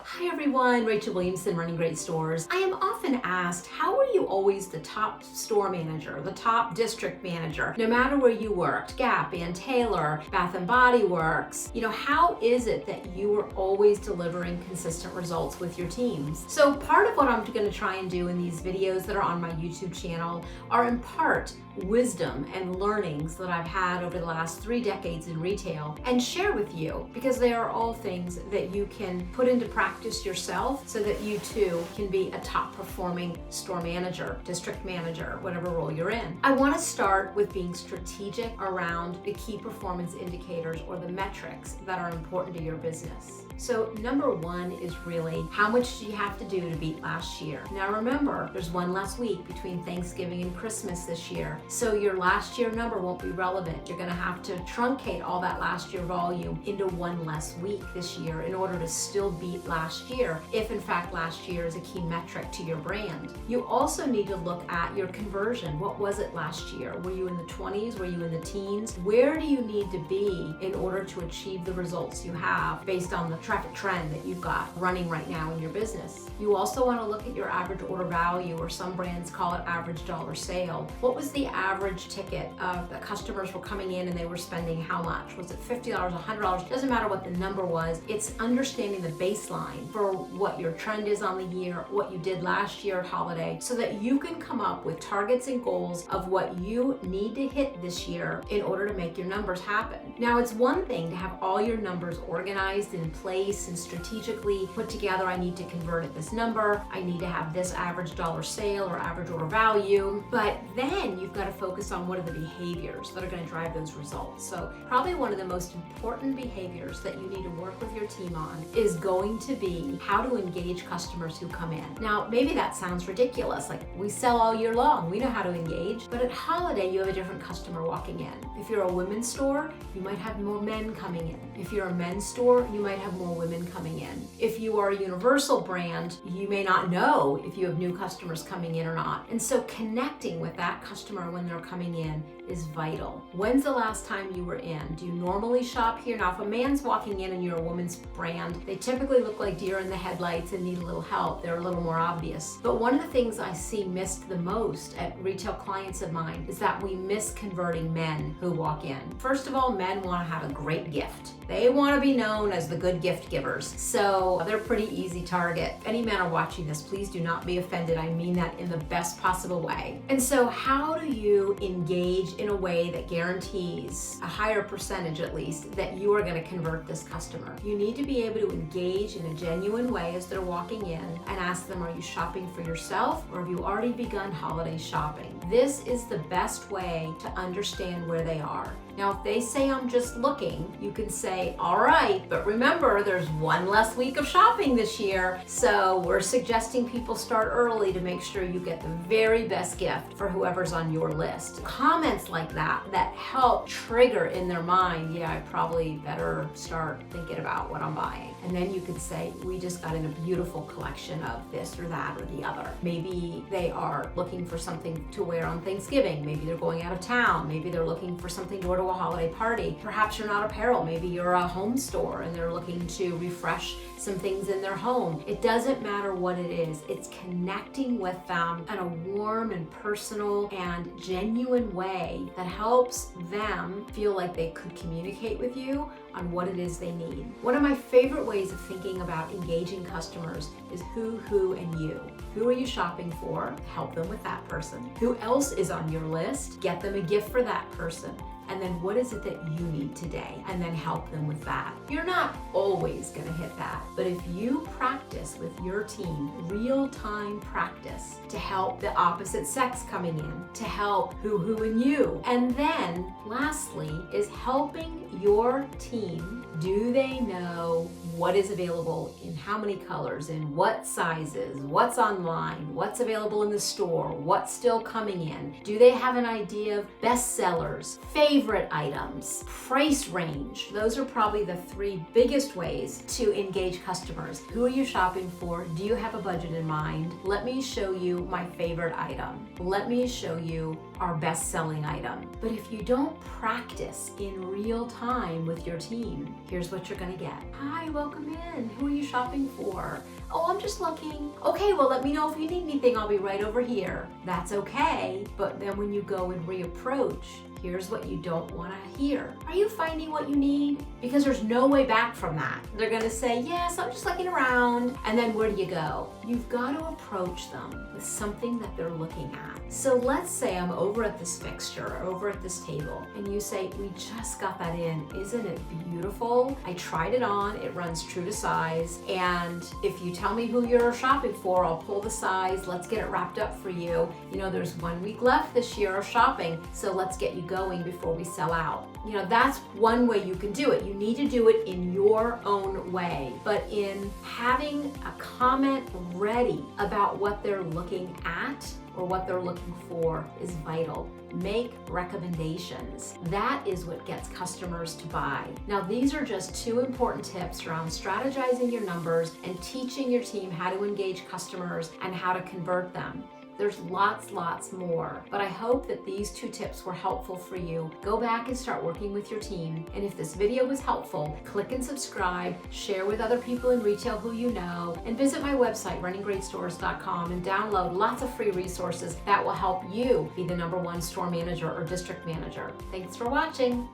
Hi everyone, Rachel Williamson, Running Great Stores. I am often asked, how are you always the top store manager, the top district manager, no matter where you worked, Gap, Ann Taylor, Bath & Body Works, how is it that you are always delivering consistent results with your teams? So part of what I'm gonna try and do in these videos that are on my YouTube channel are in part wisdom and learnings that I've had over the last 3 decades in retail and share with you, because they are all things that you can put into practice yourself so that you too can be a top performing store manager, district manager, whatever role you're in. I want to start with being strategic around the key performance indicators or the metrics that are important to your business. So number one is really, how much do you have to do to beat last year? Now remember, there's one less week between Thanksgiving and Christmas this year, so your last year number won't be relevant. You're gonna have to truncate all that last year volume into one less week this year in order to still beat last year, if in fact last year is a key metric to your brand. You also need to look at your conversion. What was it last year? Were you in the 20s? Were you in the teens? Where do you need to be in order to achieve the results you have based on the traffic trend that you've got running right now in your business? You also want to look at your average order value, or some brands call it average dollar sale. What was the average ticket of the customers were coming in and they were spending how much? Was it $50, $100? Doesn't matter what the number was. It's understanding the baseline for what your trend is on the year, what you did last year at holiday, so that you can come up with targets and goals of what you need to hit this year in order to make your numbers happen. Now, it's one thing to have all your numbers organized and in place and strategically put together. I need to convert at this number. I need to have this average dollar sale or average order value. But then you've got to focus on what are the behaviors that are going to drive those results. So probably one of the most important behaviors that you need to work with your team on is going to be how to engage customers who come in. Now, maybe that sounds ridiculous. Like, we sell all year long. We know how to engage. But at holiday, you have a different customer walking in. If you're a women's store, you might have more men coming in. If you're a men's store, you might have more women coming in. If you are a universal brand, you may not know if you have new customers coming in or not. And so connecting with that customer when they're coming in is vital. When's the last time you were in? Do you normally shop here? Now, if a man's walking in and you're a woman's brand, they typically look like deer in the headlights and need a little help. They're a little more obvious. But one of the things I see missed the most at retail clients of mine is that we miss converting men who walk in. First of all, men want to have a great gift. They want to be known as the good gift givers. So they're a pretty easy target. If any men are watching this, please do not be offended. I mean that in the best possible way. And so how do you engage in a way that guarantees a higher percentage, at least, that you are going to convert this customer? You need to be able to engage in a genuine way as they're walking in and ask them, are you shopping for yourself, or have you already begun holiday shopping? This is the best way to understand where they are. Now, if they say, I'm just looking, you can say, all right, but remember, there's one less week of shopping this year, so we're suggesting people start early to make sure you get the very best gift for whoever's on your list. Comments like that help trigger in their mind, yeah, I probably better start thinking about what I'm buying. And then you could say, we just got in a beautiful collection of this or that or the other. Maybe they are looking for something to wear on Thanksgiving. Maybe they're going out of town. Maybe they're looking for something to wear to a holiday party. Perhaps you're not apparel. Maybe you're a home store and they're looking to refresh some things in their home. It doesn't matter what it is. It's connecting with them in a warm and personal and genuine way that helps them feel like they could communicate with you on what it is they need. One of my favorite ways of thinking about engaging customers is who, and you. Who are you shopping for? Help them with that person. Who else is on your list? Get them a gift for that person. And then what is it that you need today? And then help them with that. You're not always gonna hit that, but if you practice with your team, real-time practice to help the opposite sex coming in, to help who, and you. And then lastly is helping your team. Do they know what is available in how many colors, in what sizes, what's online, what's available in the store, what's still coming in? Do they have an idea of best sellers, favorite items, price range? Those are probably the 3 biggest ways to engage customers. Who are you shopping for? Do you have a budget in mind? Let me show you my favorite item. Let me show you our best-selling item. But if you don't practice in real time with your team, here's what you're gonna get. Hi, welcome in. Who are you shopping for? Oh, I'm just looking. Okay, well, let me know if you need anything. I'll be right over here. That's okay. But then when you go and reapproach, here's what you don't want to hear. Are you finding what you need? Because there's no way back from that. They're going to say, yes, I'm just looking around. And then where do you go? You've got to approach them with something that they're looking at. So let's say I'm over at this fixture, over at this table, and you say, we just got that in. Isn't it beautiful? I tried it on. It runs true to size. And if you tell me who you're shopping for, I'll pull the size. Let's get it wrapped up for you. You know, there's 1 week left this year of shopping, so let's get you going before we sell out. You know, that's one way you can do it. You need to do it in your own way, but in having a comment ready about what they're looking at or what they're looking for is vital. Make recommendations. That is what gets customers to buy. Now, these are just 2 important tips around strategizing your numbers and teaching your team how to engage customers and how to convert them. There's lots more, but I hope that these 2 tips were helpful for you. Go back and start working with your team. And if this video was helpful, click and subscribe, share with other people in retail who you know, and visit my website, runninggreatstores.com, and download lots of free resources that will help you be the #1 store manager or district manager. Thanks for watching.